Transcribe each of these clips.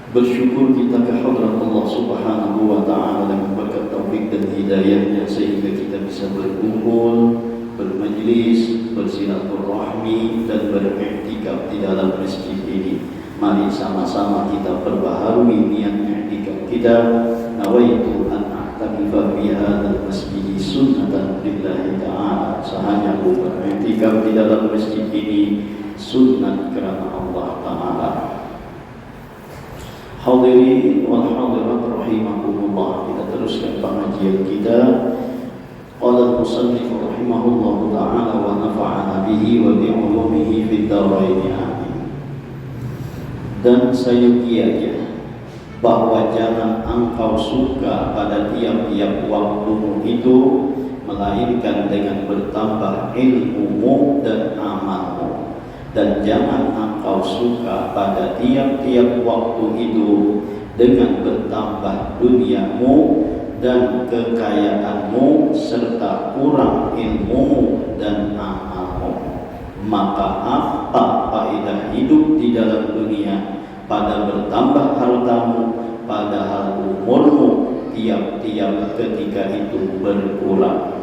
Bersyukur kita kehadrat Allah Subhanahu wa Ta'ala dengan berkat taufik dan hidayahnya sehingga kita bisa berkumpul, bermajlis, bersilaturahmi dan beriktikaf di dalam masjid ini. Mari sama-sama kita perbaharui niat iktikaf kita. Nawaitu an a'takifa fi hadzal masjid sunnatan lillahi ta'ala. Sahanya aku beriktikaf di dalam masjid ini sunnat kerana Allah Ta'ala. Hadirin wal hadirat rahimakumullah, kita teruskan pengajian kita. Qala al-musannif rahimahullahu ta'ala wa nafa'ana bihi wa bi'ulumihi fid dharain amin. Dan saya kiyakan bahwa jangan engkau suka pada tiap-tiap waktumu itu melainkan dengan bertambah ilmumu dan amalmu. Dan jangan engkau suka pada tiap-tiap waktu itu dengan bertambah duniamu dan kekayaanmu serta kurang ilmumu dan amalmu. Maka apa faedah hidup di dalam dunia pada bertambah hartamu padahal umurmu tiap-tiap ketika itu berkurang?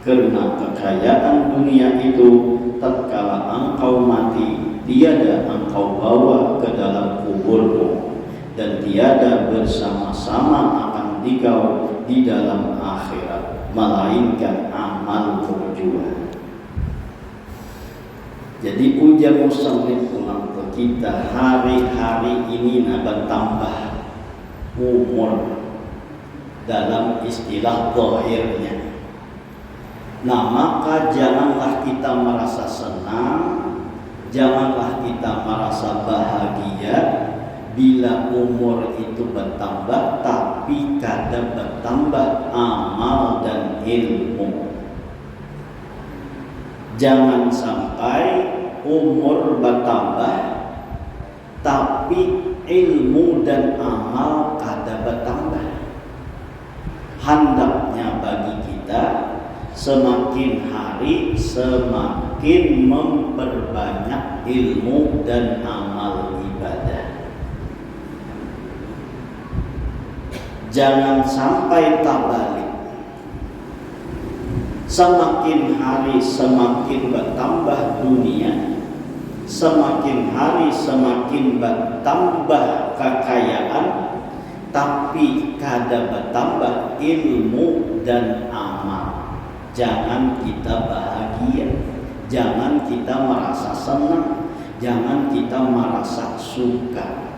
Karena kekayaan dunia itu tatkala engkau mati tiada engkau bawa ke dalam kuburmu dan tiada bersama-sama akan dikau di dalam akhirat melainkan amalmu jua. Jadi ujar musannif ulang ke kita, hari-hari ini bertambah umur dalam istilah zahirnya. Nah, maka janganlah kita merasa senang, janganlah kita merasa bahagia bila umur itu bertambah, tapi kadang bertambah amal dan ilmu. Jangan sampai umur bertambah, tapi ilmu dan amal kadang bertambah. Hendaknya bagi kita semakin hari semakin memperbanyak ilmu dan amal ibadah. Jangan sampai terbalik. Semakin hari semakin bertambah dunia, semakin hari semakin bertambah kekayaan, tapi kadang bertambah ilmu dan amal. Jangan kita bahagia, jangan kita merasa senang, jangan kita merasa suka.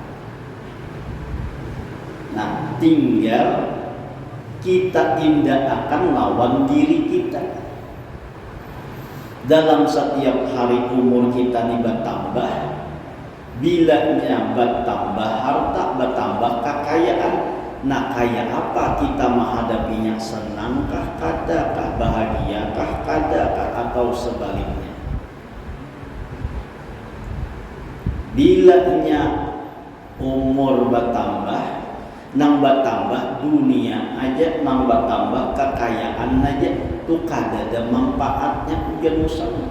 Nah, tinggal kita indahkan lawan diri kita. Dalam setiap hari umur kita ini bertambah, bilanya bertambah harta, bertambah kekayaan. Nah, kayak apa kita menghadapinya? Senangkah, kadakah, bahagiakah, kadakah, atau sebaliknya? Bilanya umur bertambah, nang bertambah dunia aja, nang bertambah kekayaan aja, tuh kada ada manfaatnya ujian musannif.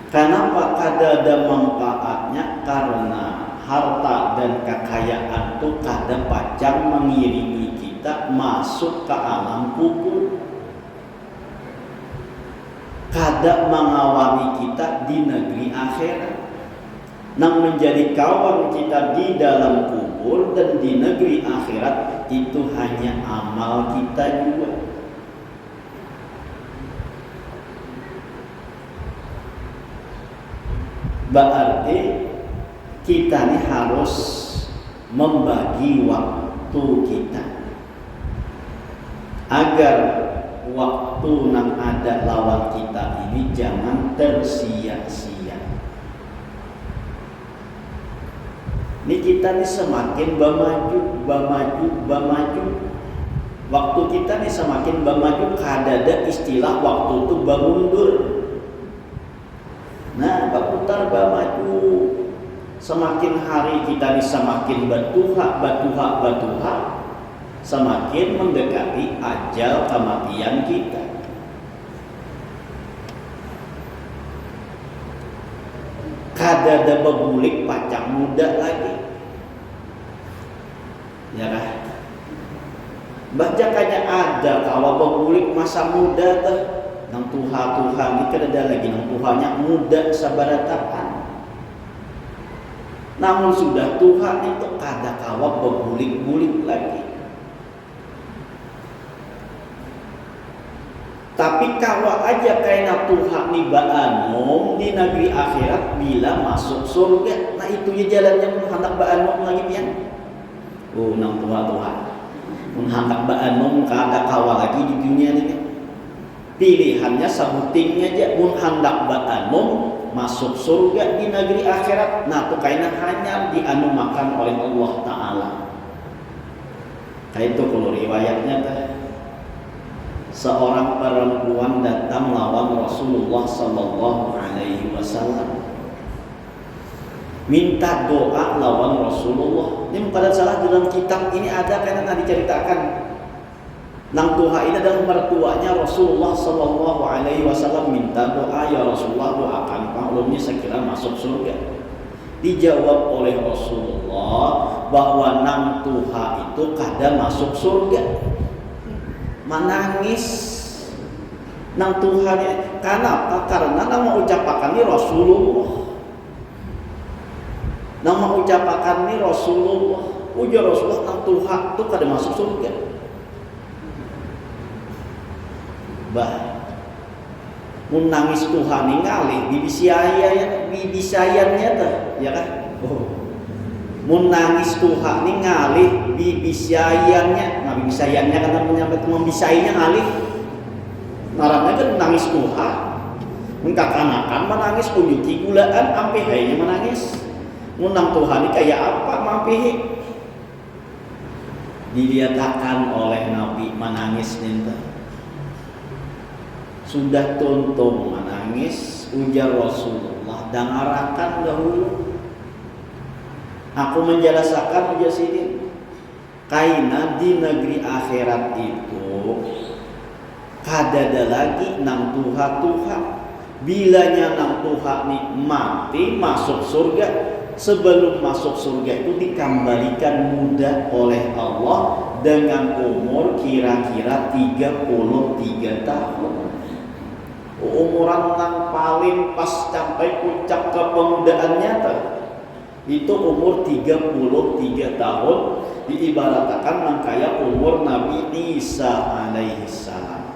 Kenapa kada ada manfaatnya? Karena harta dan kekayaan itu kadang pacang mengiringi kita masuk ke alam kubur, kadang mengawali kita di negeri akhirat, nang menjadi kawan kita di dalam kubur dan di negeri akhirat itu hanya amal kita juga. Berarti kita ini harus membagi waktu kita agar waktu yang ada lawan kita ini jangan tersia-sia. Ini kita nih semakin bermaju. Waktu kita nih semakin bermaju, kadada istilah waktu itu bermundur. Nah, berputar bermaju. Semakin hari kita nih semakin batuha, semakin mendekati ajal kematian kita. Kadada bebulik pacak muda lagi. Ya kan? Baca kanya ada kawa begulik masa muda teh nang tuha-tuha ni kada lagi nang tuhanya muda sabaratakan. Namun sudah Tuhan itu kada kawa begulik-gulik lagi. Tapi kawa aja kaina Tuhan ni baanom di negeri akhirat bila masuk surga. Nah itu ya jalannya menghendak baanom lagi pian. Oh nang Tuhan menghandak baanom kada kawa lagi di dunia ini. Pilihannya sabutingnya aja menghandak baanom masuk surga di negeri akhirat. Nah tu kaina hanya dianumakan oleh Allah Ta'ala. Kayak itu kalau riwayatnya seorang perempuan datang lawan Rasulullah Sallallahu Alaihi Wasallam minta doa lawan Rasulullah. Ini pada salah dalam kitab ini ada karena diceritakan nang tuha ini adalah mertuanya Rasulullah Sallallahu Alaihi Wasallam minta doa, ya Rasulullah doakan maklumnya sekira masuk surga. Dijawab oleh Rasulullah bahwa nang tuha itu kada masuk surga. Menangis nang tuha ini kenapa? Karena nama ucapakan ini Rasulullah. Nama ucapakan ini Rasulullah. Ujar Rasulullah nang tuha itu kada masuk surga. Bah, mun nangis Tuhan ini ngalih bibisayannya tuh, ya kan? Oh. Mun nangis Tuhan ini ngalih bibisayannya, nah bibisayannya kan menyampai membisainya ngalih. Narapnya kan nangis Tuhan, mengkakanakan menangis kunyuti gulaan, ampe hayanya menangis. Mun nang Tuhan ini kayak apa mampihi? Dilihatkan oleh Nabi menangis ninta. Sudah tuntung menangis, ujar Rasulullah dan arahkan dahulu. Aku menjelaskan ujar sini. Kaina di negeri akhirat itu kadada lagi nang tuha-tuha. Bilanya nang tuha ni mati masuk surga. Sebelum masuk surga itu dikembalikan muda oleh Allah dengan umur kira-kira 33 tahun. Umuran yang paling pas sampai puncak kepemudaannya itu umur 33 tahun, diibaratkan kayak umur Nabi Isa alaihi salam.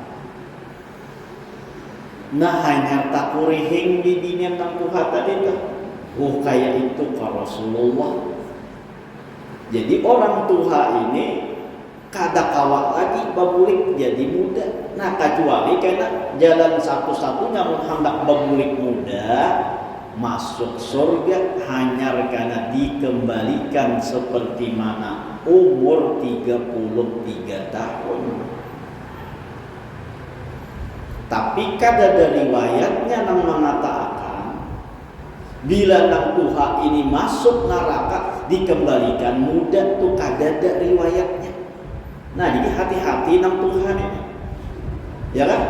Nah hanya tak kurihing di dunia nang Tuhan tadi tuh. Oh kayak itu ke Rasulullah. Jadi orang tua ini kada kawat lagi babulik jadi muda. Nah kecuali karena jalan satu-satunya menghendak babulik muda masuk surga hanya karena dikembalikan seperti mana umur 33 tahun. Tapi kada ada riwayatnya yang mengatakan bila nang tuha ini masuk neraka dikembalikan muda tuh kada ada riwayatnya. Nah jadi hati-hati nang Tuhan ini, ya kan?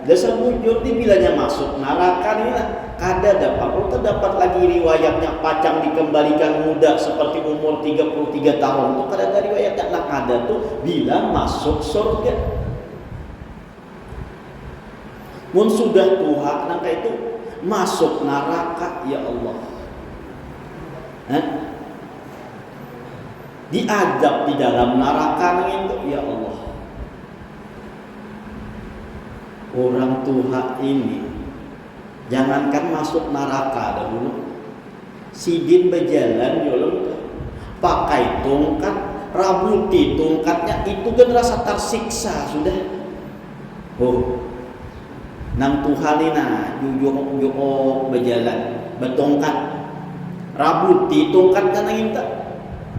Dasar bujur di bilanya masuk neraka ini kada dapat. Kalau terdapat lagi riwayatnya pacang dikembalikan muda seperti umur 33 tahun tuh kada ada riwayatnya. Nah kada tuh bila masuk surga. Mun sudah Tuhan nangka itu masuk neraka, ya Allah. Diadab di dalam neraka itu, ya Allah. Orang Tuhan ini jangankan masuk neraka dahulu, sidin berjalan yolong pakai tongkat, rabuti tongkatnya itu kan rasa tersiksa sudah. Oh. Nang Tuhan ini jujur berjalan bertongkat rabuti tongkatnya nang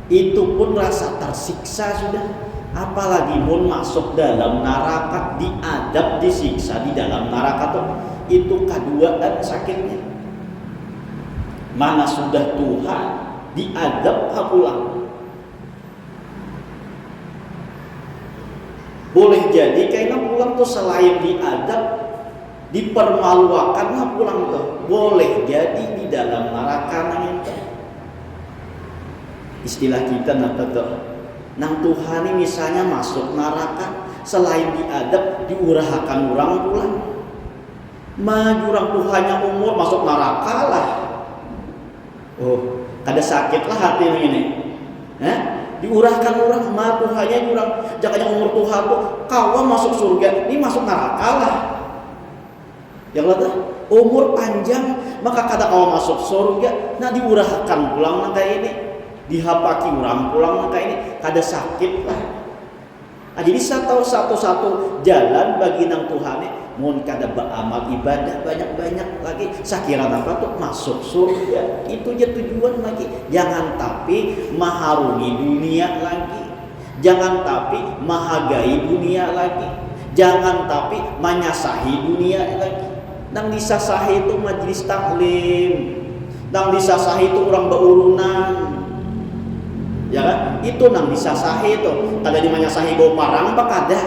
itu pun rasa tersiksa sudah, apalagi pun masuk dalam neraka diadab disiksa di dalam neraka tuh itu keduaan sakitnya. Mana sudah Tuhan diadab pulang. Boleh jadi kayaknya pulang tuh selain diadab dipermaluakan pulang tuh boleh jadi di dalam neraka itu istilah kita nang Tuhan ini misalnya masuk neraka, selain diadab diurahakan orang pulang. Majurang Tuhannya umur masuk neraka lah. Oh, kada sakit lah hati ini. Diurahkan orang mah Tuhannya orang jakanya umur Tuhan tuh kawan masuk surga, ini masuk neraka lah. Yang lain umur panjang maka kada kawan masuk surga, nah diurahkan pulang nang kayak ini, dihapaki orang pulang nang kayak ini, kada sakit lah. Nah, jadi satu-satu jalan bagi nang Tuhan mun kada beramal ibadah banyak-banyak lagi sakiran apa tuh masuk surga. Itu aja tujuan lagi. Jangan tapi maharungi dunia lagi. Jangan tapi mahagai dunia lagi. Jangan tapi manyasahi dunia lagi. Nang disasahi itu majelis taklim. Nang disasahi itu orang baurunan. Ya kan? Itu nang disasahi itu. Kada dimanyasahi bau parang apa kada?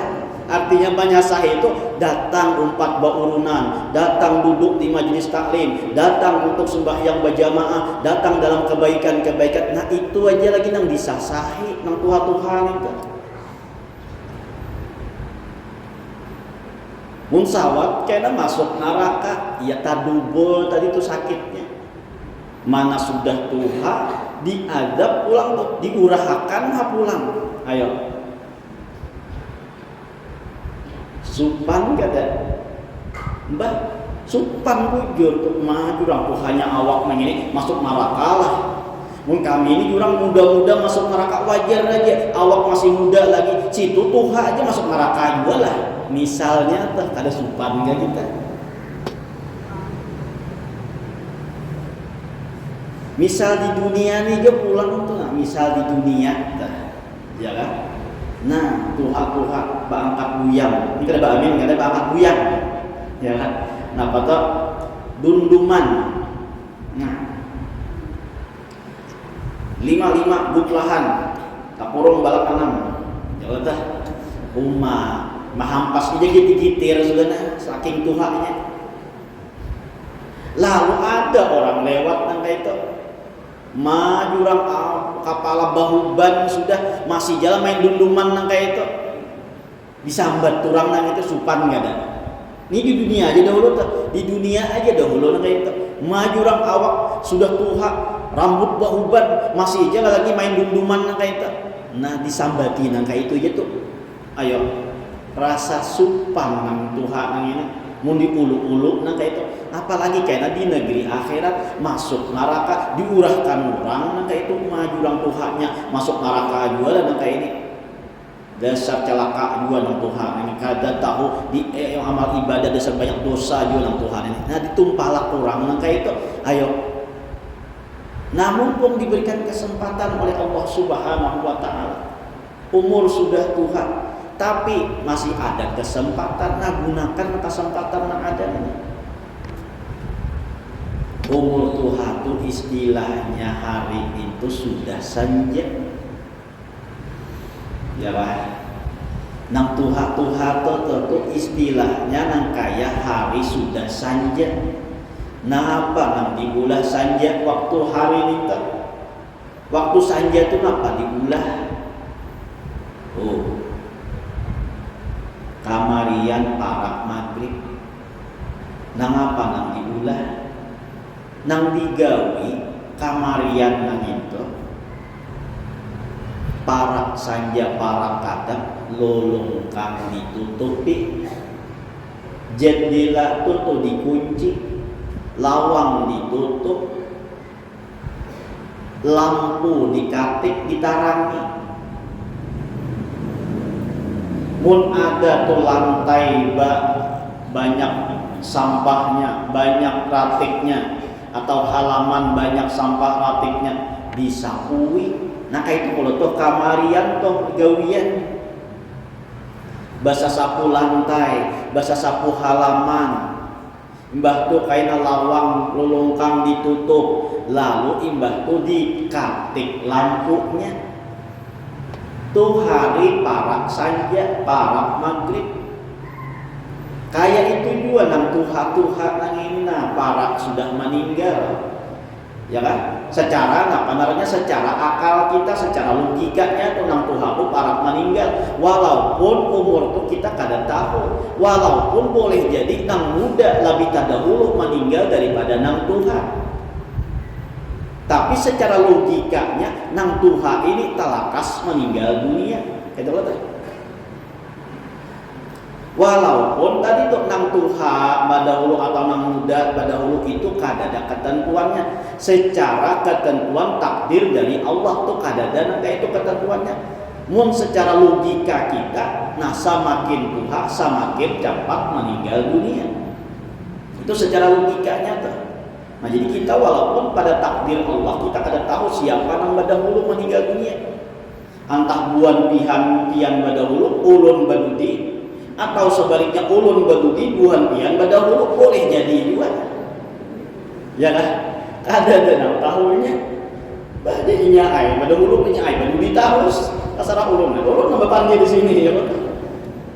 Artinya banyasah itu datang umpat baurunan, datang duduk di majelis taklim, datang untuk sembahyang berjamaah, datang dalam kebaikan-kebaikan. Nah itu aja lagi nang disasahi nang Tuhan itu. Mun sawat kena masuk neraka, ya tadubul tadi itu sakitnya. Mana sudah Tuhan diadab pulang tuh, diurahakan pulang. Ayo. Supan kada mbak supan bujur tuh mah jurang Tuhannya awak ini masuk neraka lah. Mun kami ini jurang muda-muda masuk neraka wajar aja, awak masih muda lagi, situ Tuhan aja masuk neraka juga lah. Misalnya tuh kada supan enggak kita. Misal di dunia nih dia pulang tuh, nah, misal di dunia ya kan. Nah, Tuhan bangkat buyang. Ini kada baamin, kada bangkat buyang. Ya kan? Nah, pada dunduman. Nah. 55 buklahan. Kapurung balak enam. Ya udah. Mahampas aja gitir-gitir sudah saking Tuhannya. Lalu ada orang lewat nang itu. Majurang kepala bahuban sudah masih jalan main dunduman nang kayak itu disambat turang nang itu supan nggak ada. Ini di dunia aja dahulu tuh, di dunia aja dahulu nang kayak itu majurang awak sudah tuha rambut bahuban masih jalan lagi main dunduman nang kayak itu. Nah disambati nang kayak itu aja tuh. Ayo rasa supan nang Tuhan nang ini mau diuluk-uluk nang kayak itu. Apalagi karena di negeri akhirat masuk neraka diurahkan orang nang kayak itu majurang Tuhannya masuk neraka juga nang kayak ini. Dasar celaka juga nang Tuhan ini kada tahu di yang amal ibadah dasar banyak dosa juga nang Tuhan ini. Nah ditumpalak orang nang kayak itu. Ayo. Namun pun diberikan kesempatan oleh Allah Subhanahu wa taala. Umur sudah Tuhan, tapi masih ada kesempatan, nah gunakan kesempatan yang ada ini. Umur Tuhan itu istilahnya hari itu sudah senja. Ya Pak. Nang Tuhan itu istilahnya nang kaya hari sudah senja. Nah apa nang diulah senja waktu hari itu? Waktu senja itu apa diulah? Oh. Kamarian parak maghrib. Nang apa nang diulah? Nang digawi kamarian nang itu parak sanja parak kadang lolong kang ditutupi, jendela tuh dikunci, lawang ditutup, lampu dikatik ditarangi. Mun ada tuh lantai banyak sampahnya, banyak ratiknya, atau halaman banyak sampah ratiknya disapui. Nah kayak itu kalau tuh kamarian tuh gawian, basa sapu lantai, basa sapu halaman, imbah tuh kaina lawang lulungkang ditutup, lalu imbah tuh dikatik lampunya. Tuh hari parak saja, parak maghrib. Kayak itu juga nang tuha nang ini nah parak sudah meninggal. Ya kan? Secara secara akal kita, secara logikanya tuh nang Tuhan tuh parak meninggal. Walaupun umur tuh kita kada tahu, walaupun boleh jadi nang muda lebih terdahulu meninggal daripada nang Tuhan. Tapi secara logikanya nang Tuhan ini talakas meninggal dunia. Itu loh. Walaupun tadi tuh nang tuha badahulu atau nang muda badahulu itu kada ada ketentuannya. Secara ketentuan takdir dari Allah tuh kada ada itu ketentuannya. Mun secara logika kita, nah semakin tuha semakin cepat meninggal dunia. Itu secara logikanya tuh. Nah jadi kita walaupun pada takdir Allah kita kada tahu siapa nang badahulu meninggal dunia. Antah buan pian badahulu ulun badudi, atau sebaliknya ulun badudi buhan pian badahulu, boleh jadi juga. Ya kan? Ada danau tahunya. Badainya ai badahulu punya ai badudi tahus. Tasarah ulun nambah panggil di sini ya.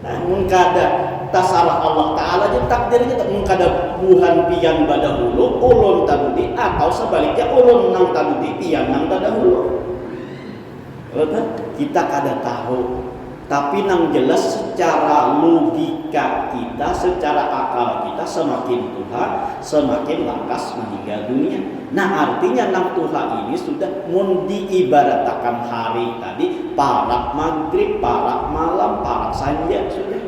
Namun kada tasarah Allah taala je takdirnya tak mun kada buhan pian badahulu ulun tadudi, atau sebaliknya ulun nang tadudi pian nang tadahulu. Kita kada tahu. Tapi nang jelas secara logika kita, secara akal kita semakin tua semakin lakas meninggal dunia. Nah artinya nang tua ini sudah mun diibaratkan hari tadi parak maghrib, parak malam, parak sanja sudah.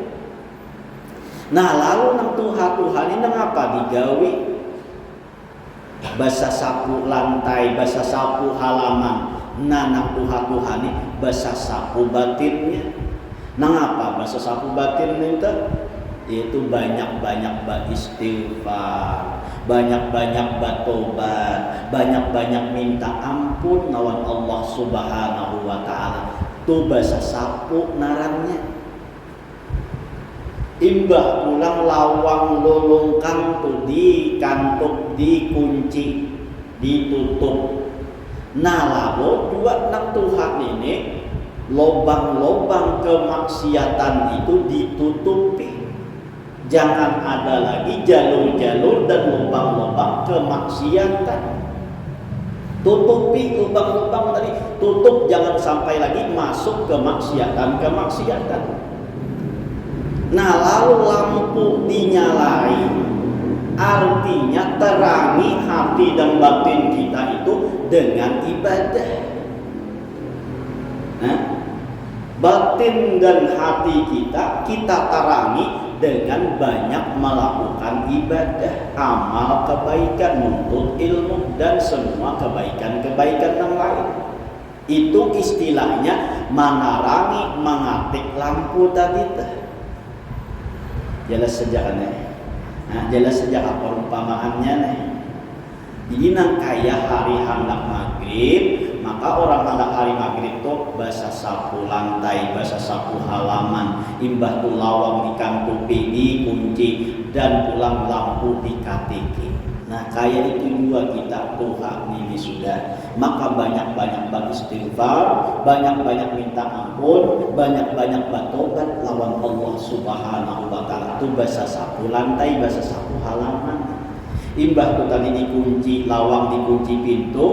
Nah lalu nang tua ini nang apa digawi? Basa sapu lantai, basa sapu halaman. Nah nang tua ini basa sapu batinnya. Nang apa bahasa sapu batin itu? Yaitu banyak-banyak beristighfar, banyak-banyak bertobat, banyak-banyak minta ampun lawan Allah Subhanahu wa taala. Tu bahasa sapu narannya. Imbah pulang lawang lolongkan tu dikantuk, dikunci, ditutup. Nah lalu dua nang Tuhan ini lobang-lobang kemaksiatan itu ditutupi. Jangan ada lagi jalur-jalur dan lubang-lubang kemaksiatan. Tutupi lubang-lubang tadi, tutup jangan sampai lagi masuk kemaksiatan. Nah lalu lampu dinyalai, artinya terangi hati dan batin kita itu dengan ibadah. Nah, batin dan hati kita terangi dengan banyak melakukan ibadah, amal kebaikan, menuntut ilmu dan semua kebaikan-kebaikan yang lain. Itu istilahnya menerangi, mengatik lampu tadi. Jelas sejarahnya. Nah, jelas sejarah perumpamaannya nih. Jadi nang kaya hari hendak maghrib, maka orang hendak hari maghrib itu basa sapu lantai, basa sapu halaman, imbah tu lawang dikantupi, dikunci, dan pulang lampu dikatiki. Nah kaya itu juga kita Tuhan ini sudah. Maka banyak-banyak beristighfar, banyak-banyak minta ampun, banyak-banyak bertobat lawan Allah Subhanahu wa taala. Tu basa sapu lantai, basa sapu halaman. Imbah tu tadi dikunci lawang, dikunci pintu,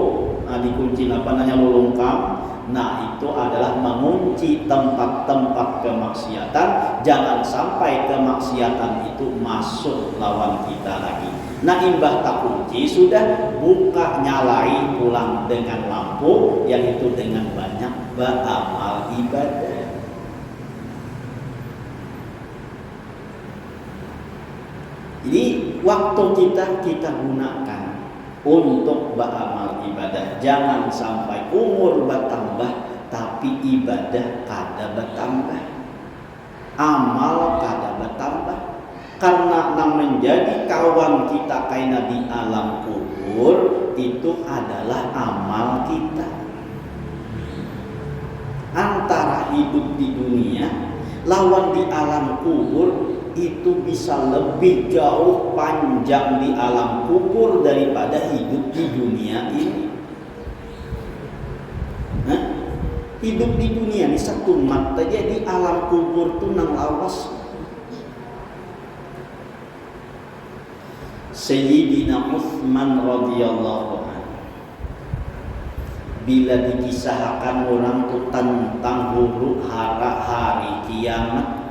dikunci lolongkang. Nah itu adalah mengunci tempat-tempat kemaksiatan. Jangan sampai kemaksiatan itu masuk lawan kita lagi. Nah imbah tak kunci sudah, buka nyalai pulang dengan lampu, yaitu dengan banyak beramal ibadah. Jadi waktu kita gunakan untuk beramal ibadah. Jangan sampai umur bertambah tapi ibadah kada bertambah, amal kada bertambah. Karena yang menjadi kawan kita kaina di alam kubur itu adalah amal kita. Antara hidup di dunia lawan di alam kubur itu bisa lebih jauh panjang di alam kubur daripada hidup di dunia ini. Nah, hidup di dunia ini satu mat aja, di alam kubur tuh nang lawas. Sayyidina Utsman radhiyallahu anhu bila dikisahkan orang tuh tentang huru hara hari kiamat,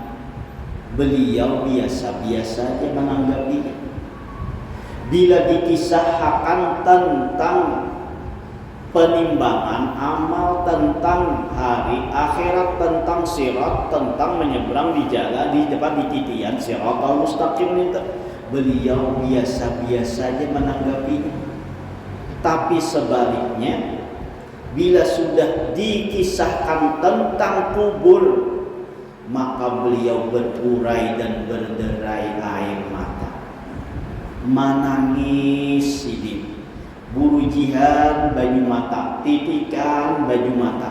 beliau biasa-biasa aja menanggapinya. Bila dikisahkan tentang penimbangan amal, tentang hari akhirat, tentang sirat, tentang menyeberang di jalan di depan di titian siratal mustaqim itu, beliau biasa-biasa aja menanggapinya. Tapi sebaliknya, bila sudah dikisahkan tentang kubur, maka beliau berurai dan berderai air mata, menangis ini, buru jihad baju mata, titikan baju mata,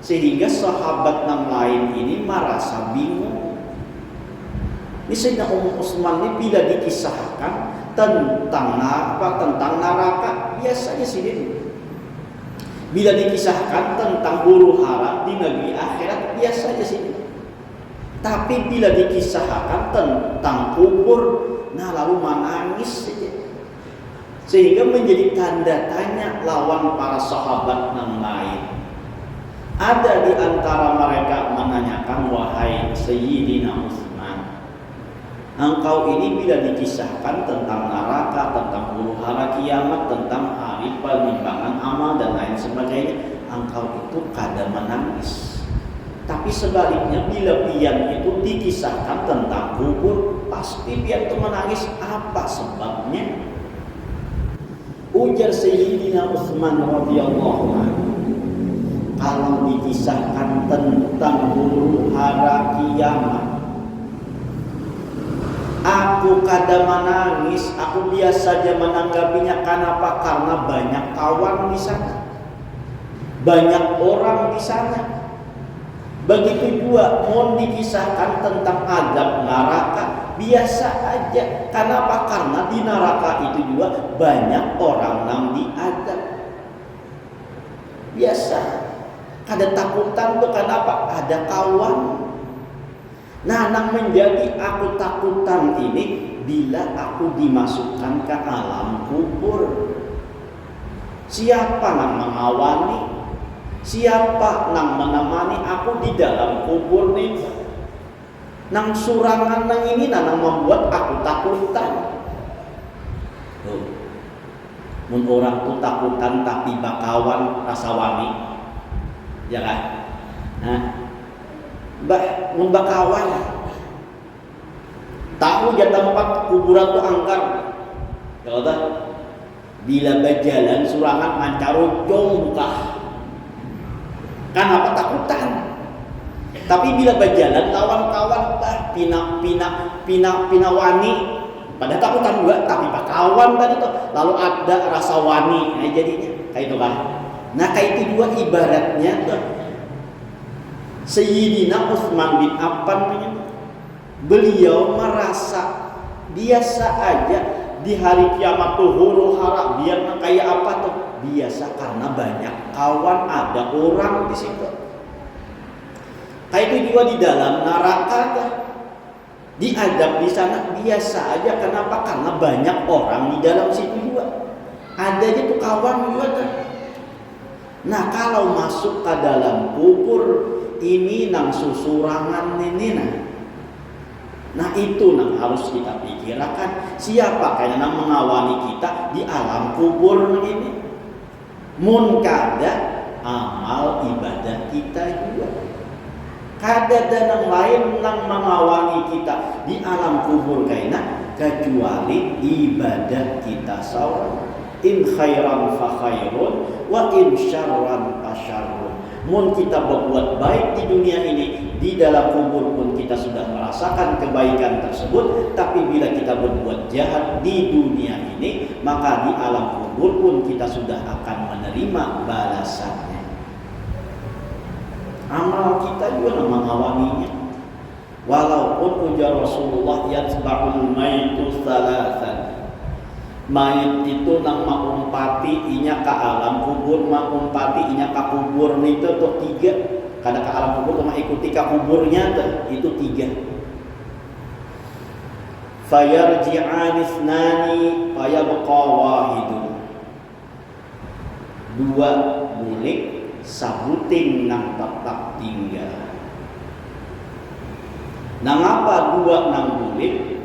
sehingga sahabat yang lain ini merasa bingung. Ini Sayyidina Utsman ini bila dikisahkan tentang apa, tentang neraka, biasanya sini. Bila dikisahkan tentang huru hara di negeri akhirat, biasanya sini. Tapi bila dikisahkan tentang kubur, nah lalu menangis saja. Sehingga menjadi tanda tanya lawan para sahabat yang lain. Ada di antara mereka menanyakan, wahai Sayyidina Utsman, engkau ini bila dikisahkan tentang neraka, tentang huru hara kiamat, tentang hari penimbangan amal dan lain sebagainya, engkau itu kadang menangis. Tapi sebaliknya bila pian itu dikisahkan tentang kubur, pasti pian itu menangis. Apa sebabnya? Ujar Sayyidina Utsman radhiyallahu anhu, kalau dikisahkan tentang huru hara kiamat, aku kadang menangis. Aku biasa saja menanggapinya. Kenapa? Karena banyak kawan di sana, banyak orang di sana. Begitu juga mau dikisahkan tentang azab neraka, biasa aja. Kenapa? Karena di neraka itu juga banyak orang yang diazab. Biasa. Kada takutan tuh kenapa? Ada kawan. Nah, yang menjadi aku takutan ini bila aku dimasukkan ke alam kubur. Siapa yang mengawani? Siapa yang menemani aku di dalam kubur ini? Nang surangan nang ini nang membuat aku takutan. Tuh. Mun orang tuh takutan tapi bakawan rasa wani. Ya kan? Nah, mun bakawan tahu jatah tempat kuburan tuh angker. Ya kan? Bila berjalan surangan mancarojong buka. Kenapa takutan? Tapi bila berjalan kawan-kawan pina wani, pada takutan juga, tapi kawan tadi tuh lalu ada rasa wani, nah jadinya kayak itu kan. Nah kayak itu juga ibaratnya tuh Sayyidina Utsman bin Affan, beliau merasa biasa aja di hari kiamat tuh huru hara biar kayak apa tuh biasa, karena banyak kawan, ada orang di situ. Kayak itu juga di dalam neraka tuh, diadab di sana biasa aja. Kenapa? Karena banyak orang di dalam situ juga. Ada aja tuh kawan juga tuh. Nah kalau masuk ke dalam kubur ini nang susurangan ini nah itu nang harus kita pikirkan. Siapa kayaknya nang mengawani kita di alam kubur ini? Mun kada amal ibadah kita juga. Kada dan yang lain nang mengawani kita di alam kubur kayaknya kecuali ibadah kita saja. In khairan fa khairun wa in syarran fa syarrun. Mun kita berbuat baik di dunia ini, di dalam kubur pun kita sudah merasakan kebaikan tersebut. Tapi bila kita berbuat jahat di dunia ini, maka di alam kubur pun kita sudah akan menerima balasannya. Amal kita juga mengawaninya. Walaupun ujar Rasulullah yatba'ul maitu thalathan. Mayit itu nang maumpati inya ke alam kubur, maumpati inya ke kubur itu tuh 3. Kada ke alam kubur cuma ikuti ke kuburnya tuh, itu 3. Fayarji'an isnani fayabqa wahidun. 2 boleh sabuting nang tetap tinggal. Nang apa dua nang boleh?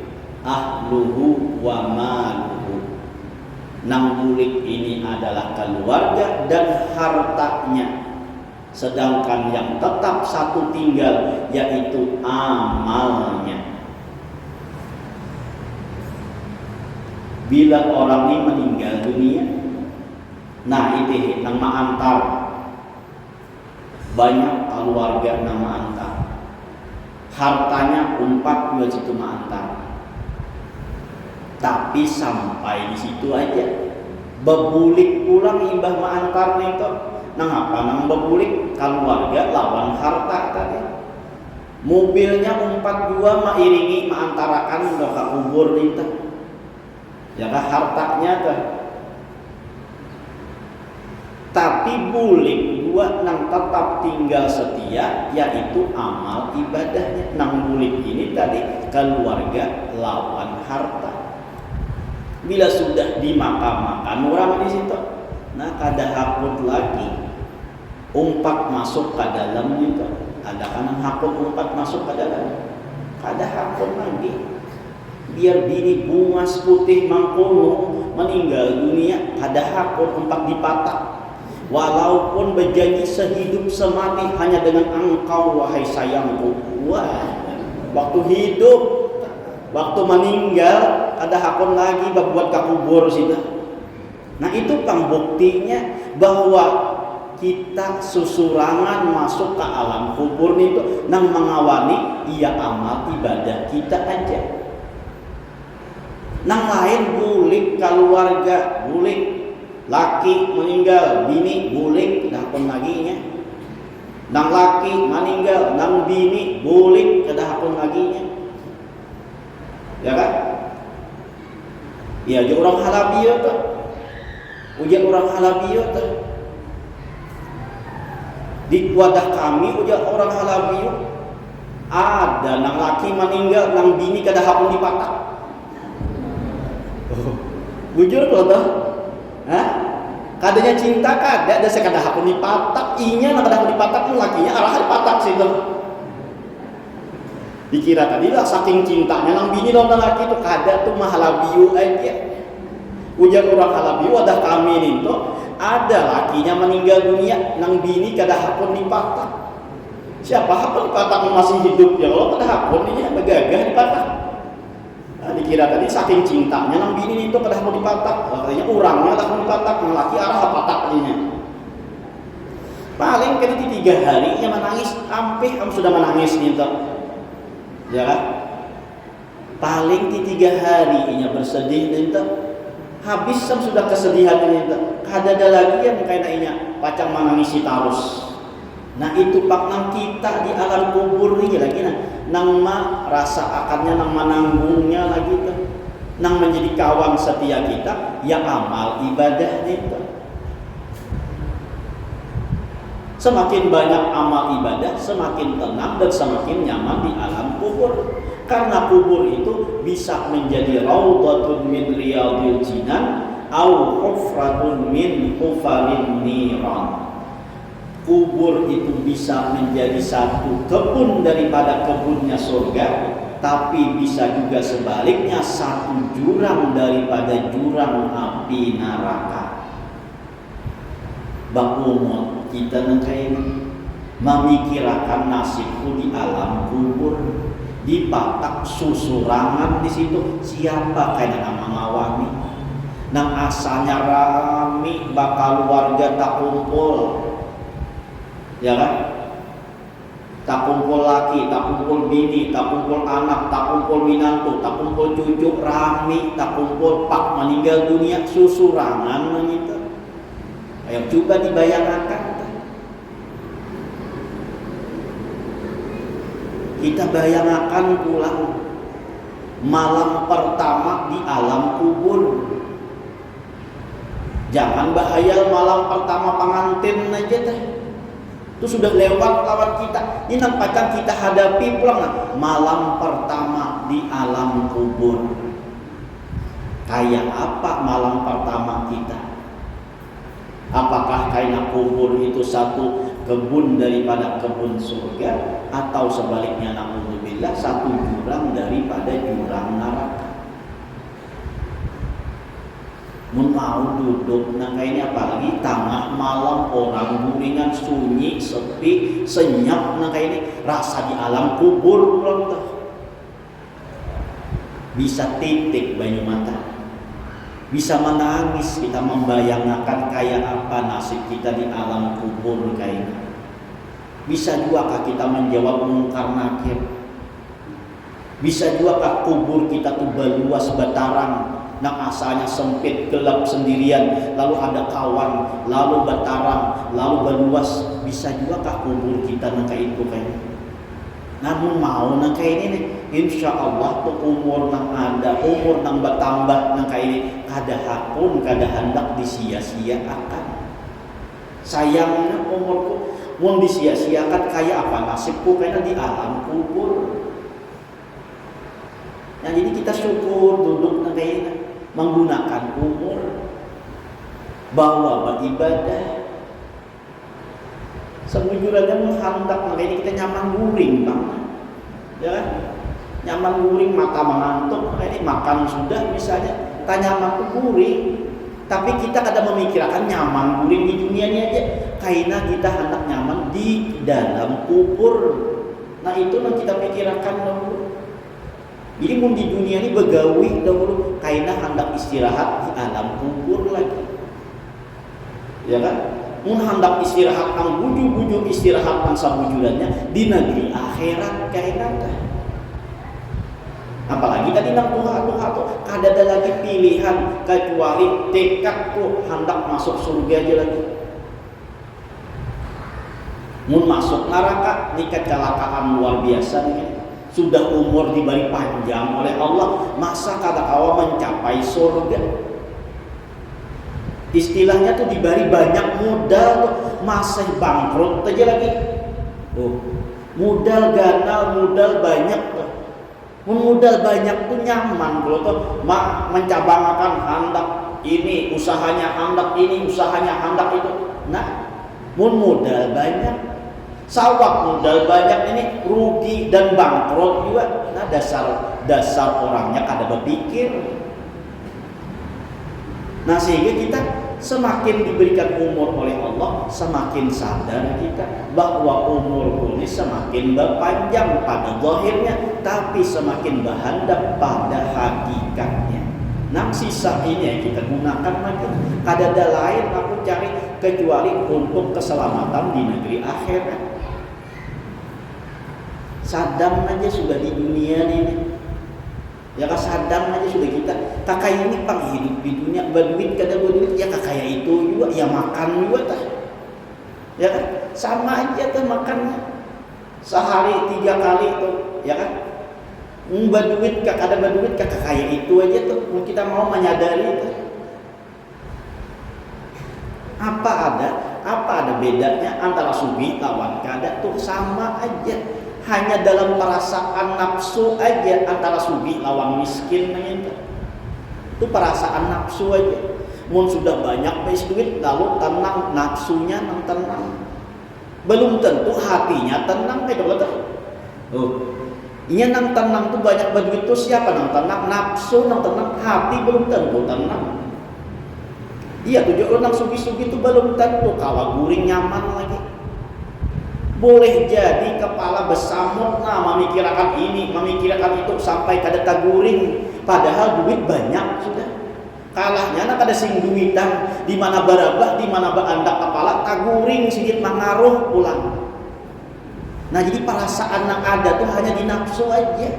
Ahluhu wa maluhu. Nang bulik ini adalah keluarga dan hartanya. Sedangkan yang tetap satu tinggal yaitu amalnya. Bila orang ini meninggal dunia, nah itu nama antar. Banyak keluarga nama antar. Hartanya 4 situ antar. Tapi sampai di situ aja. Bebulik pulang imbah ma'antar itu. Nang apa? Nang bebulik keluarga lawan harta tadi. Mobilnya 42 mairingi ma'antarakan doka kubur itu. Ya kah hartanya tuh. Tapi bulik dua nang tetap tinggal setia yaitu amal ibadahnya. Nang bulik ini tadi keluarga lawan harta. Bila sudah dimakamkan orang di situ, nah kada hakut lagi umpat masuk ke dalam itu. Ada kan hakut umpat masuk ke dalam, kada hakut lagi. Biar bini bunga putih mangkono meninggal dunia, kada hakut umpat dipatak. Walaupun berjanji sehidup semati hanya dengan engkau wahai sayangku. Wah, waktu hidup, waktu meninggal ada hakun lagi buat kakubur situ. Nah itu pembuktinya bahwa kita susurangan masuk ke alam kubur itu nang mengawani ia amal ibadah kita aja. Nang lain bulik keluarga, bulik laki meninggal, bini bulik dah pun laginya. Nang laki meninggal, nang bini bulik dah pun laginya. Ya kan? Ya aja orang halabiyah tuh. Ujian orang halabiyah tuh. Di wadah kami ujian orang halabiyah ada nang laki meninggal, nang bini kada hapun dipatak. Bujur kalau tuh. Hah? Kadanya cinta kada ada sekada hapun dipatak, inya nang kada hapun dipatak lakinya arah dipatak situ. Dikira tadi lah saking cintanya nang bini lawan laki itu kada tuh mahalabiu aja. Ujar orang halabiu ada kami nih tuh ada lakinya meninggal dunia nang bini kada hapun dipatak. Siapa hapun dipatak masih hidup ya Allah kada hapun ini begagah dipatak. Nah, dikira tadi saking cintanya nang bini itu kada hapun dipatak. Katanya orangnya kada hapun dipatak, nang laki arah patak jadinya. Paling kena 3 hari yang menangis hampir sudah menangis gitu. Ya kan? Paling di 3 hari inya bersedih itu habis sudah kesedihan itu kada ada lagi yang kayak inya pacang menangisi tarus. Nah itu pak nang kita di alam kubur ini lagi nang ma rasa akannya nang menanggungnya lagi tuh nang menjadi kawan setia kita ya amal ibadah itu. Semakin banyak amal ibadah, semakin tenang dan semakin nyaman di alam kubur. Karena kubur itu bisa menjadi raudhatun min riyadil jinan au hufratun min hufarin niran. Kubur itu bisa menjadi satu kebun daripada kebunnya surga, tapi bisa juga sebaliknya satu jurang daripada jurang api neraka. Bakumot kita nengkai memikirkan nasibku di alam kubur, dipatak susurangan di situ siapa kayak nama mengawani, nang asalnya rami bakal warga tak kumpul, ya kan? Tak kumpul laki, tak kumpul bini, tak kumpul anak, tak kumpul minantu, tak kumpul cucu, rami, tak kumpul pak meninggal dunia susurangan begitu. Ayo coba dibayangkan. Kita bayangkan pulang malam pertama di alam kubur. Jangan bahaya malam pertama pengantin aja teh. Itu sudah lewat lawan kita. Ini nampaknya kita hadapi pulang malam pertama di alam kubur. Kayak apa malam pertama kita? Apakah karena kubur itu satu kebun daripada kebun surga, atau sebaliknya na'udzubillah satu jurang daripada jurang neraka. Mau duduk nah kayaknya apalagi tengah malam orang guringan sunyi sepi senyap nah kayak ini rasa di alam kubur pulang tuh bisa titik banyu mata, bisa menangis kita membayangkan kayak apa nasib kita di alam kubur kayaknya. Bisa juga kah kita menjawab mungkar nakir, bisa juga kah kubur kita tuh beluas batarang yang asalnya sempit, gelap sendirian, lalu ada kawan, lalu batarang, lalu beluas. Bisa juga kah kubur kita nangka itu kayaknya. Namun mau nangka ini nih, insya Allah tuh umur nang ada, umur nang bertambah nangka ini, kada hakun, kada hendak disia-siakan. Sayangnya umurku mau disia-siakan kayak apa nasibku karena di alam kubur. Nah jadi kita syukur duduk nangka ini, menggunakan umur bahwa beribadah semujurnya menghandak, makanya kita nyaman guring bang, ya kan? Nyaman guring, mata mengantuk, ini makan sudah misalnya, tak nyaman guring, tapi kita kadang memikirkan nyaman guring di dunia ini aja, karena kita hendak nyaman di dalam kubur. Nah itu yang kita pikirkan dahulu. Jadi mau di dunia ini begawi dahulu, karena hendak istirahat di alam kubur lagi, ya kan? Mau hendak istirahat, ang buju-buju istirahat ang sabujurannya di negeri akhirat karena. Apalagi tadi nang Tuhan tuh, kada ada lagi pilihan kecuali tekad tuh hendak masuk surga aja lagi. Mau masuk neraka, ini kecelakaan luar biasa nih. Sudah umur diberi panjang oleh Allah, masa kada kawa mencapai surga. Istilahnya tuh diberi banyak modal tuh, masih bangkrut aja lagi. Modal ganal, modal banyak tuh. Modal banyak tuh nyaman kalau tuh mencabangkan hendak ini, usahanya hendak ini, usahanya hendak itu. Nah, modal banyak, sawak modal banyak ini rugi dan bangkrut juga. Nah dasar orangnya kada berpikir. Nah sehingga kita semakin diberikan umur oleh Allah, semakin sadar kita bahwa umur ini semakin berpanjang pada zahirnya, tapi semakin berhandap pada hakikatnya. Nah sisa ini yang kita gunakan lagi, kada ada lain aku cari kecuali untuk keselamatan di negeri akhirat. Saddam aja sudah di dunia ini, ya kan? Saddam aja sudah kita kakak ini pang hidup di dunia berduit kada berduit ya kakak itu juga ya makan juga tah, ya kan? Sama aja tuh makannya sehari 3 kali tuh, ya kan? Berduit kada berduit kakak kaya itu aja tuh, kita mau menyadari itu. Apa ada bedanya antara sugi lawan kada tuh sama aja. Hanya dalam perasaan nafsu aja antara sugi lawan miskin itu perasaan nafsu aja. Mun sudah banyak bais duit lalu tenang nafsunya nang tenang. Belum tentu hatinya tenang Iya nang tenang tuh banyak berduit tuh siapa nang tenang? Nafsu nang tenang, hati belum tentu tenang. Iya tujuh nang sugi-sugi tuh belum tentu kalau guring nyaman lagi. Boleh jadi kepala besamut memikirkan ini, memikirkan itu sampai kada taguring, padahal duit banyak sudah. Kalahnya nak ada sing duitan di mana barabah, di mana berandak kepala taguring sedikit mengaruh pulang. Nah jadi perasaan yang ada tuh hanya di nafsu aja.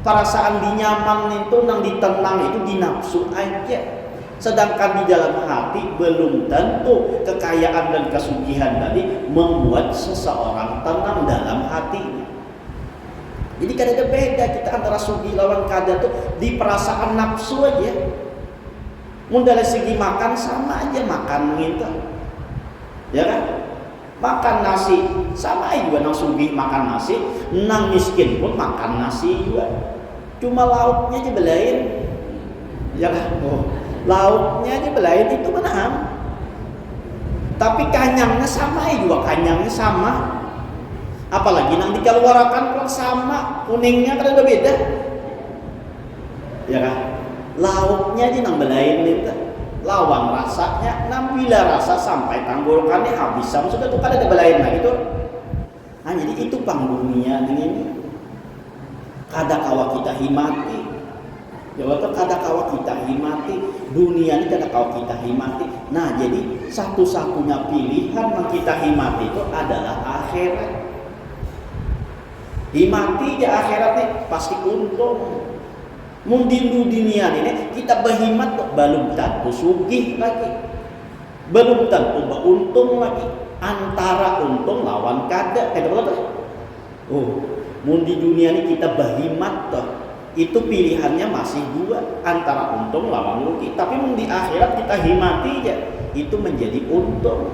Perasaan di nyaman itu nang ditenang itu di nafsu aja. Sedangkan di dalam hati belum tentu kekayaan dan kesugihan tadi membuat seseorang tenang dalam hatinya. Jadi kan ada beda kita antara sugi lawan kada tuh di perasaan nafsu aja. Mun dari segi makan sama aja makan gitu, ya kan? Makan nasi sama aja juga nang sugi makan nasi, nang miskin pun makan nasi juga. Cuma lauknya aja belain, ya kan? Lauknya aja belain itu benar. Tapi kanyangnya sama juga, kanyangnya sama. Apalagi nang dikeluarkan kalau sama, kuningnya kan udah beda. Ya kan? Lauknya aja nang belain itu. Lawang rasanya, nang bila rasa sampai tenggorokannya habis sama sudah tuh kan ada belain lagi tuh. Nah, jadi itu panggungnya ini. Kada kawa kita himati. Jawab tuh kada kawa kita himati. Dunia ini kada kawa kita himati. Nah, jadi satu-satunya pilihan yang kita himati itu adalah akhirat. Himati ya akhiratnya pasti untung. Mundindu dunia ini kita berhimat tuh belum tentu sugih lagi. Belum tentu beruntung lagi. Antara untung lawan kada. Oh, di dunia ini kita berhimat toh, itu pilihannya masih dua antara untung lawan rugi. Tapi di akhirat kita himati aja, itu menjadi untung.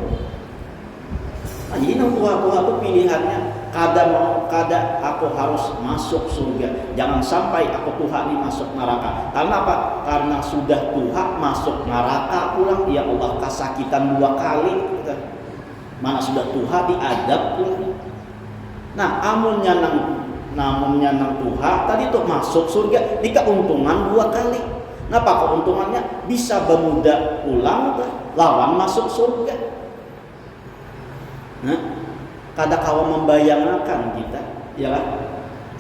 Nah, jadi nang Tuhan itu pilihannya kada aku harus masuk surga, jangan sampai aku Tuhan ini masuk neraka. Karena apa? Karena sudah Tuhan masuk neraka pulang, ya Allah kasakitan 2 kali. Mana sudah Tuhan diadab pulang. Nah, namunnya nang Tuhan tadi tuh masuk surga di keuntungan 2 kali. Ngapa keuntungannya? Bisa bermuda pulang lawan masuk surga. Nah, kada kawa membayangkan kita, ya kan?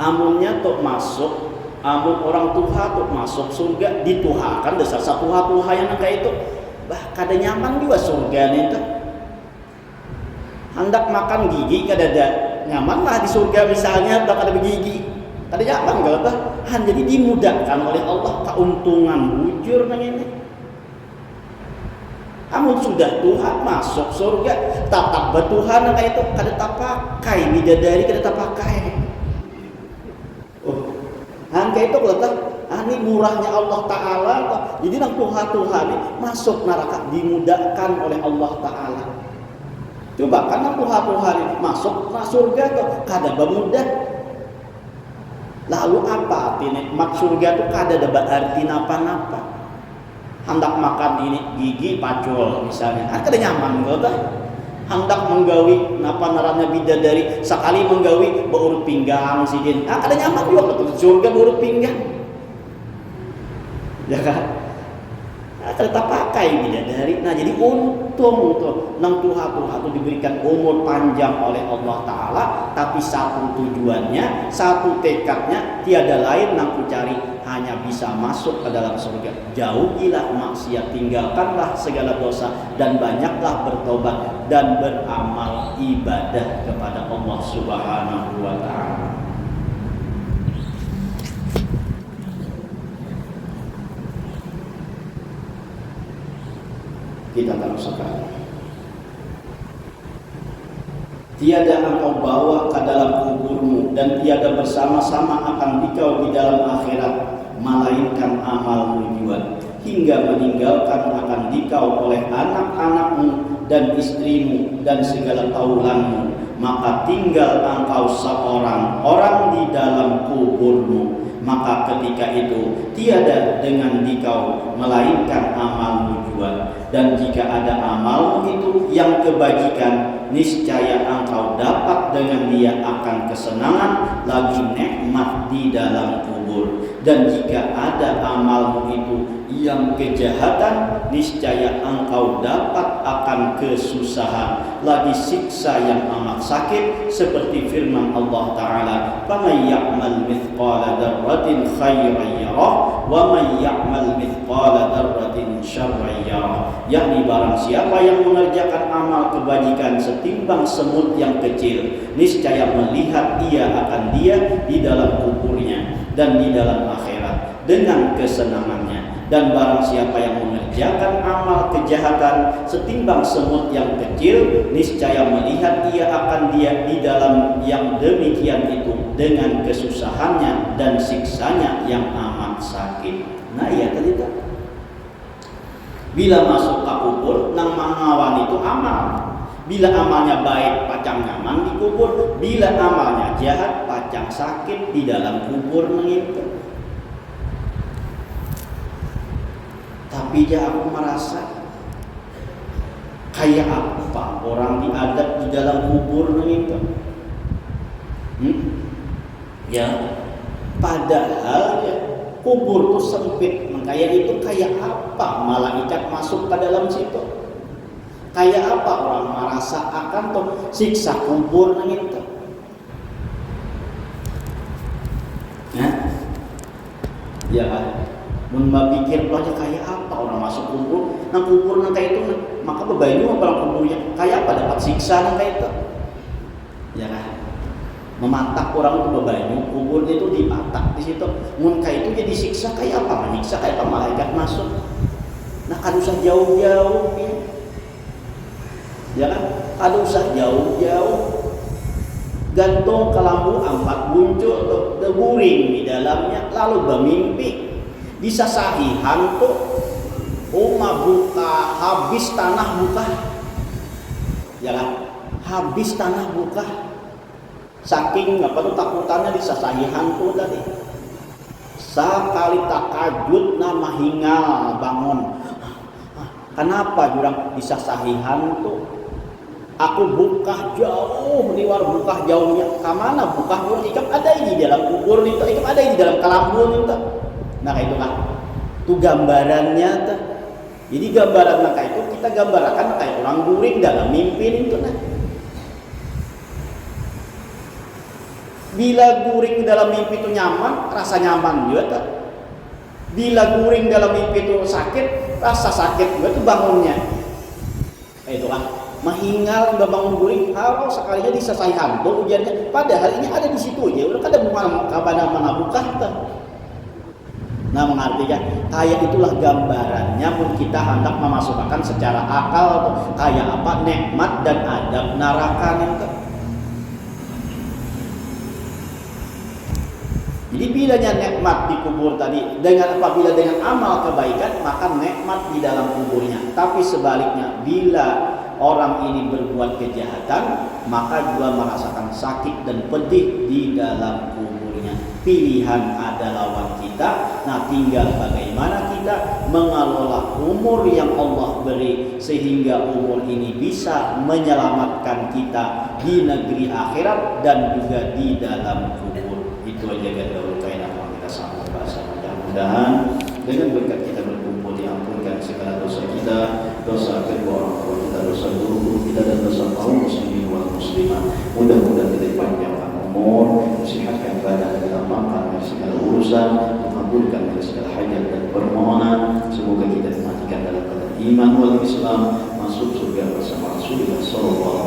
Amunnya tuh masuk, amun orang Tuhan tuh masuk surga dituhakan dasar satu Tuhan yang kayak itu. Bah, kada nyaman juga surga nih tuh. Hendak makan gigi kada ada nyaman lah di surga misalnya bakal ada begigi, kada nyaman gak apa? Jadi dimudahkan oleh Allah keuntungan bujur nang ini. Amun sudah Tuhan masuk surga, tatap bertuhan kayak itu kada tapakai bidadari kada tapakai. Oh, kayak itu kalau ini murahnya Allah Taala. Jadi nang Tuhan masuk neraka dimudahkan oleh Allah Taala. Coba kan Tuhan masuk surga tuh kada bermudah. Lalu apa arti nikmat surga tuh kada ada berarti napa-napa. Hendak makan ini gigi pacul misalnya, kada nyaman gitu. Hendak menggawi napa naranya bidadari sekali menggawi berurut pinggang sidin. Kada nyaman juga tuh surga berurut pinggang. Ya kan? Tetap pakai bidadari. Nah, jadi untung tuh nang Tuhan itu diberikan umur panjang oleh Allah Ta'ala, tapi satu tujuannya, satu tekadnya tiada lain nang ku cari hanya bisa masuk ke dalam surga. Jauhilah maksiat, tinggalkanlah segala dosa, dan banyaklah bertobat dan beramal ibadah kepada Allah Subhanahu wa Ta'ala. Kita teruskan. Tiada engkau bawa ke dalam kuburmu dan tiada bersama-sama akan dikau di dalam akhirat, melainkan amalmu jua, hingga meninggalkan akan dikau oleh anak-anakmu dan istrimu dan segala taulanmu, maka tinggal engkau seorang orang di dalam kuburmu. Maka ketika itu tiada dengan dikau melainkan amalmu jua. Dan jika ada amalmu itu yang kebajikan, niscaya engkau dapat dengan dia akan kesenangan lagi nikmat di dalam kubur. Dan jika ada amalmu itu yang kejahatan, niscaya engkau dapat akan kesusahan lagi siksa yang amat sakit, seperti firman Allah Ta'ala, "Faman ya'mal mithqala dzarratin khairan yarah wa man ya'mal mithqala dzarratin syarran yarah." Yakni barang siapa yang mengerjakan amal kebajikan setimbang semut yang kecil, niscaya melihat ia akan dia di dalam kuburnya dan di dalam akhirat dengan kesenangannya. Dan barang siapa yang mengerjakan amal kejahatan setimbang semut yang kecil, niscaya melihat ia akan dia di dalam yang demikian itu dengan kesusahannya dan siksanya yang amat sakit. Nah, ya tadi tak. Bila masuk ke kubur, nang mangawan itu amal. Bila amalnya baik, pacang nyaman di kubur. Bila amalnya jahat, pacang sakit di dalam kubur mengimpun. Tapi aku merasa Kayak apa orang diadab di dalam kubur itu? Ya, padahal ya, kubur itu sempit, makanya itu kayak apa malaikat masuk ke dalam situ? Kayak apa orang merasakan tuh siksa kubur itu? Nah, ya kan? Mun pikir aja kayak apa orang masuk kubur, nah kubur kayak itu, maka bebanyu orang kuburnya kayak apa dapat siksa kayak itu, ya kan? Mematak orang itu bebanyu, kuburnya itu dipatak di situ, mun kayak itu jadi siksa kayak apa? Menyiksa kayak apa malaikat masuk? Nah kan usah jauh-jauh, ya kan? Ada usah jauh-jauh, gantung ke lampu 4 buncuk tuh guring di dalamnya, lalu bermimpi disasahi hantu buka habis tanah buka, ya kan? Habis tanah buka, saking apa tuh takutannya disasahi hantu tadi. Sekali takajud nama hingal bangun. Kenapa jurang disasahi hantu? Aku buka jauh, liwar buka jauhnya. Kamana buka jauh? Ikam ada di dalam kubur itu, ikam ada di dalam kelambun itu. Nah kayak itu kan, itu gambarannya tuh. Jadi gambaran kayak itu kita gambarkan kayak orang guring dalam mimpi itu nah. Bila guring dalam mimpi itu nyaman, rasa nyaman juga tuh. Bila guring dalam mimpi itu sakit, rasa sakit juga tuh bangunnya. Kayak itu kan. Mahingal udah bangun guring, kalau sekalinya disasahi hantu ujarnya, padahal ini ada di situ aja, udah kada mana buka tuh. Nah mengartikan kayak itulah gambarannya pun kita hendak memasukkan secara akal tuh, kayak apa nikmat dan adab neraka itu. Jadi bilanya nikmat di kubur tadi apabila dengan amal kebaikan maka nikmat di dalam kuburnya. Tapi sebaliknya bila orang ini berbuat kejahatan maka juga merasakan sakit dan pedih di dalam kuburnya. Pilihan ada lawan kita. Nah tinggal bagaimana kita mengelola umur yang Allah beri sehingga umur ini bisa menyelamatkan kita di negeri akhirat dan juga di dalam kubur. Itu aja dahulu kain apa kita sambung bahasa. Mudah-mudahan dengan berkat kita berkumpul diampunkan segala dosa kita, dosa kedua orang tua kita, dosa guru kita dan dosa kaum muslimin wal muslimat. Mudah-mudahan kita dipanjangkan umur, mensehatkan badan dan lapangkan segala urusan, mengabulkan segala hajat dan permohonan. Semoga kita dimatikan dalam keadaan iman wal Islam, masuk surga bersama Rasulullah sallallahu